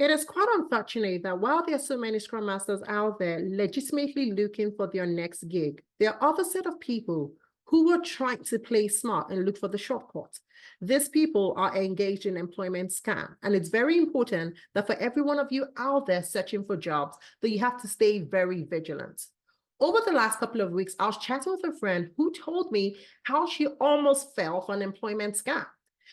It is quite unfortunate that while there are so many Scrum Masters out there legitimately looking for their next gig, there are other set of people who are trying to play smart and look for the shortcut. These people are engaged in employment scam, and it's very important that for every one of you out there searching for jobs, that you have to stay very vigilant. Over the last couple of weeks, I was chatting with a friend who told me how she almost fell for an employment scam.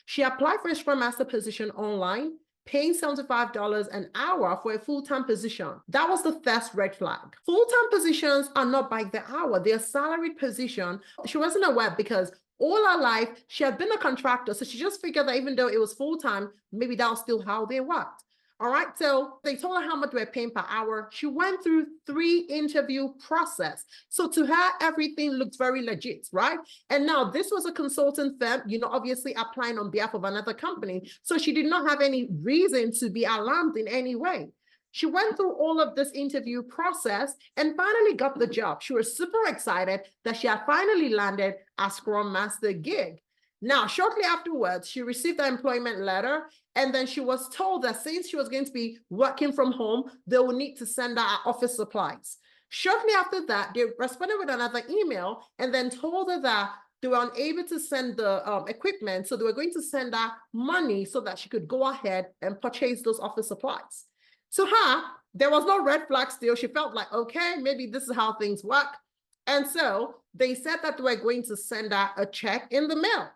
She applied for a Scrum Master position online, paying $75 an hour for a full-time position. That was the first red flag. Full-time positions are not by the hour, they're salaried position. She wasn't aware because all her life, she had been a contractor, so she just figured that even though it was full-time, maybe that was still how they worked. All right, so they told her how much they were paying per hour. She went through 3 interview process. So to her, everything looked very legit, right? And now this was a consultant firm, obviously applying on behalf of another company. So she did not have any reason to be alarmed in any way. She went through all of this interview process and finally got the job. She was super excited that she had finally landed a Scrum Master gig. Now, shortly afterwards, she received the employment letter, and then she was told that since she was going to be working from home, they will need to send her office supplies. Shortly after that, they responded with another email and then told her that they were unable to send the equipment, so they were going to send her money so that she could go ahead and purchase those office supplies. To her, there was no red flag still. She felt like, okay, maybe this is how things work. And so they said that they were going to send her a check in the mail.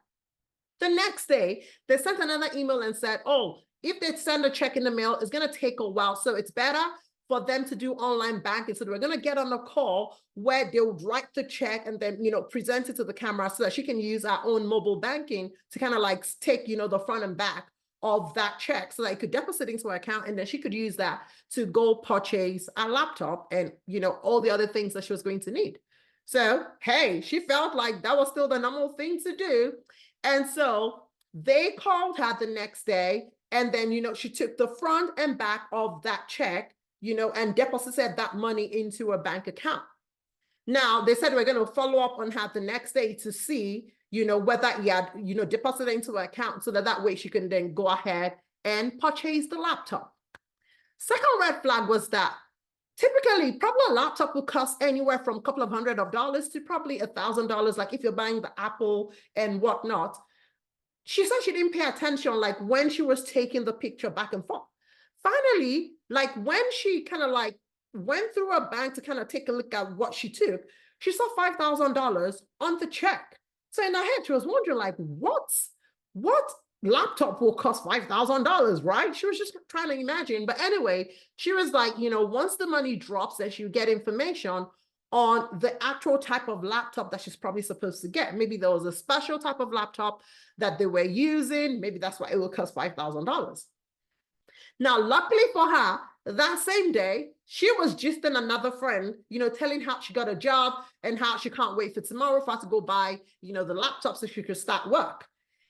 The next day, they sent another email and said, oh, if they send a check in the mail, it's going to take a while. So it's better for them to do online banking. So we're going to get on a call where they would write the check and then, present it to the camera so that she can use our own mobile banking to kind of like take, the front and back of that check so that it could deposit into her account. And then she could use that to go purchase a laptop and, all the other things that she was going to need. So, hey, she felt like that was still the normal thing to do. And so they called her the next day, and then, she took the front and back of that check, and deposited that money into a bank account. Now, they said we're going to follow up on her the next day to see, whether he had, deposited into her account so that way she can then go ahead and purchase the laptop. Second red flag was that typically, probably a laptop will cost anywhere from a couple of $100s to probably $1,000, like if you're buying the Apple and whatnot. She said she didn't pay attention, like when she was taking the picture back and forth. Finally, like when she kind of like went through her bank to kind of take a look at what she took, she saw $5,000 on the check. So in her head, she was wondering like, what laptop will cost $5,000, right? She was just trying to imagine. But anyway, she was like, once the money drops, then she'll get information on the actual type of laptop that she's probably supposed to get. Maybe there was a special type of laptop that they were using. Maybe that's why it will cost $5,000. Now, luckily for her, that same day, she was just in another friend, telling how she got a job and how she can't wait for tomorrow for her to go buy, the laptop so she could start work.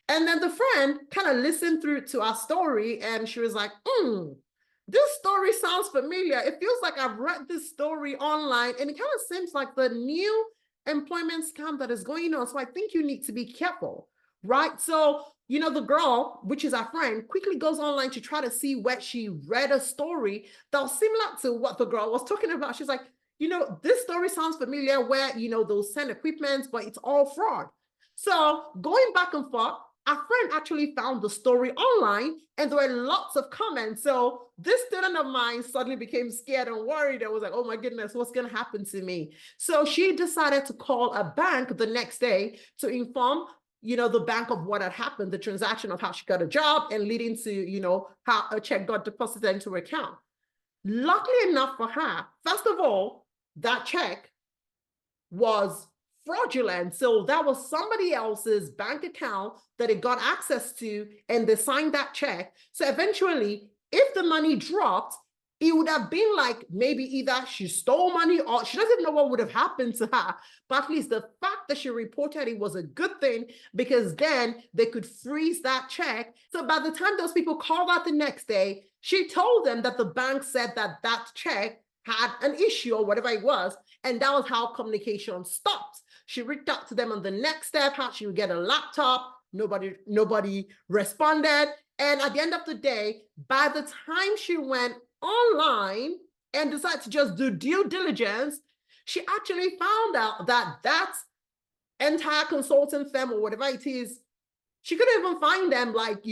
And then the friend kind of listened through to our story and she was like, this story sounds familiar. It feels like I've read this story online and it kind of seems like the new employment scam that is going on. So I think you need to be careful, right? So, the girl, which is our friend, quickly goes online to try to see where she read a story that was similar to what the girl was talking about. She's like, this story sounds familiar where, they'll send equipment, but it's all fraud. So going back and forth, our friend actually found the story online and there were lots of comments. So this student of mine suddenly became scared and worried and was like, oh my goodness, what's going to happen to me? So she decided to call a bank the next day to inform, the bank of what had happened, the transaction of how she got a job and leading to, how a check got deposited into her account. Luckily enough for her, first of all, that check was fraudulent. So that was somebody else's bank account that it got access to, and they signed that check. So eventually, if the money dropped, it would have been like maybe either she stole money or she doesn't know what would have happened to her. But at least the fact that she reported it was a good thing because then they could freeze that check. So by the time those people called out the next day, she told them that the bank said that that check had an issue or whatever it was. And that was how communication stopped. She reached out to them on the next step, how she would get a laptop. Nobody responded. And at the end of the day, by the time she went online and decided to just do due diligence, she actually found out that that entire consulting firm or whatever it is, she couldn't even find them, like,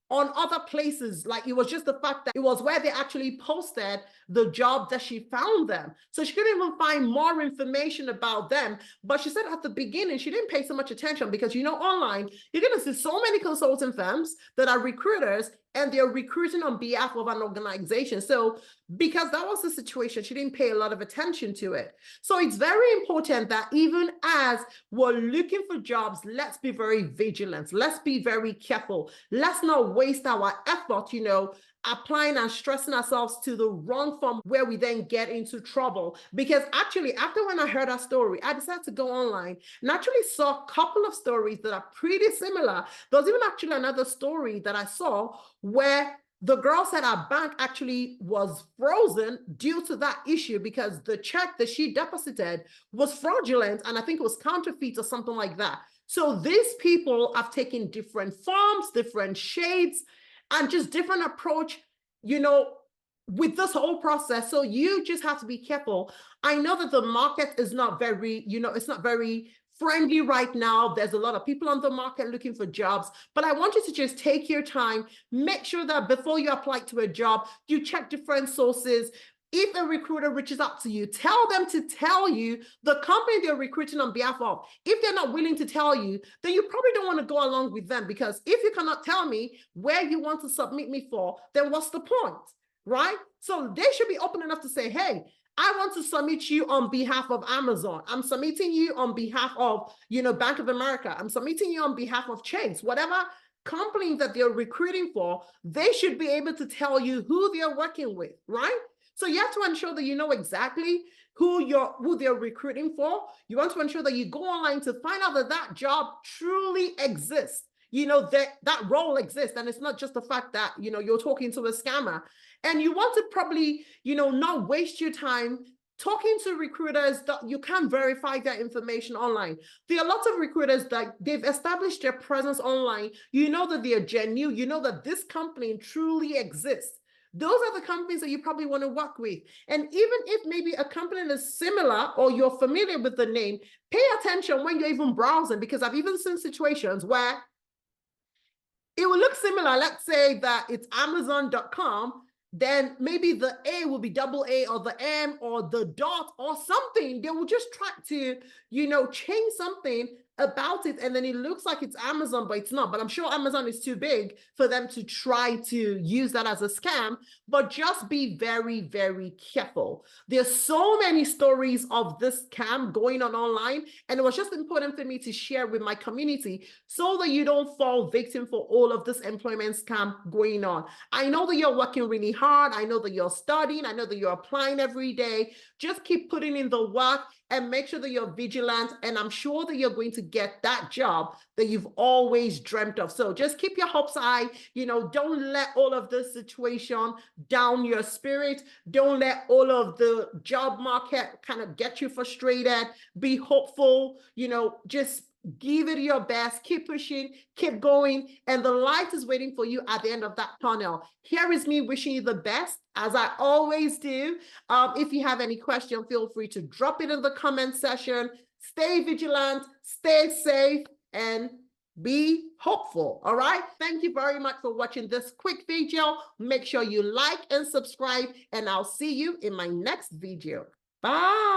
on other places. Like, it was just the fact that it was where they actually posted the job that she found them. So she couldn't even find more information about them. But she said at the beginning, she didn't pay so much attention because, online, you're going to see so many consulting firms that are recruiters and they're recruiting on behalf of an organization. So because that was the situation, she didn't pay a lot of attention to it. So it's very important that even as we're looking for jobs, let's be very vigilant. Let's be very careful. Let's not waste our effort, applying and stressing ourselves to the wrong form where we then get into trouble. Because actually, after when I heard her story, I decided to go online and actually saw a couple of stories that are pretty similar. There was even actually another story that I saw where the girl said our bank actually was frozen due to that issue because the check that she deposited was fraudulent, and I think it was counterfeit or something like that. So these people have taken different forms, different shades, and just different approach, with this whole process. So you just have to be careful. I know that the market is not very, it's not very friendly right now. There's a lot of people on the market looking for jobs, but I want you to just take your time, make sure that before you apply to a job, you check different sources. If a recruiter reaches out to you, tell them to tell you the company they're recruiting on behalf of. If they're not willing to tell you, then you probably don't want to go along with them, because if you cannot tell me where you want to submit me for, then what's the point, right? So they should be open enough to say, hey, I want to submit you on behalf of Amazon. I'm submitting you on behalf of, Bank of America. I'm submitting you on behalf of Chase. Whatever company that they're recruiting for, they should be able to tell you who they're working with, right? So you have to ensure that you know exactly who they're recruiting for. You want to ensure that you go online to find out that that job truly exists. That role exists, and it's not just the fact that, you're talking to a scammer. And you want to probably, not waste your time talking to recruiters that you can't verify their information online. There are lots of recruiters that they've established their presence online. You know that they are genuine. You know that this company truly exists. Those are the companies that you probably want to work with. And even if maybe a company is similar or you're familiar with the name, pay attention when you're even browsing, because I've even seen situations where it will look similar. Let's say that it's Amazon.com, then maybe the A will be double A or the M or the dot or something. They will just try to, change something about it, and then it looks like it's Amazon, but it's not. But I'm sure Amazon is too big for them to try to use that as a scam. But just be very, very careful. There's so many stories of this scam going on online, and it was just important for me to share with my community so that you don't fall victim for all of this employment scam going on. I know that you're working really hard. I know that you're studying. I know that you're applying every day. Just keep putting in the work and make sure that you're vigilant. And I'm sure that you're going to get that job that you've always dreamt of. So just keep your hopes high. Don't let all of this situation down your spirit. Don't let all of the job market kind of get you frustrated. Be hopeful, just give it your best, keep pushing, keep going, and the light is waiting for you at the end of that tunnel. Here is me wishing you the best, as I always do. If you have any question, feel free to drop it in the comment section. Stay vigilant, stay safe, and be hopeful. All right. Thank you very much for watching this quick video. Make sure you like and subscribe, and I'll see you in my next video. Bye.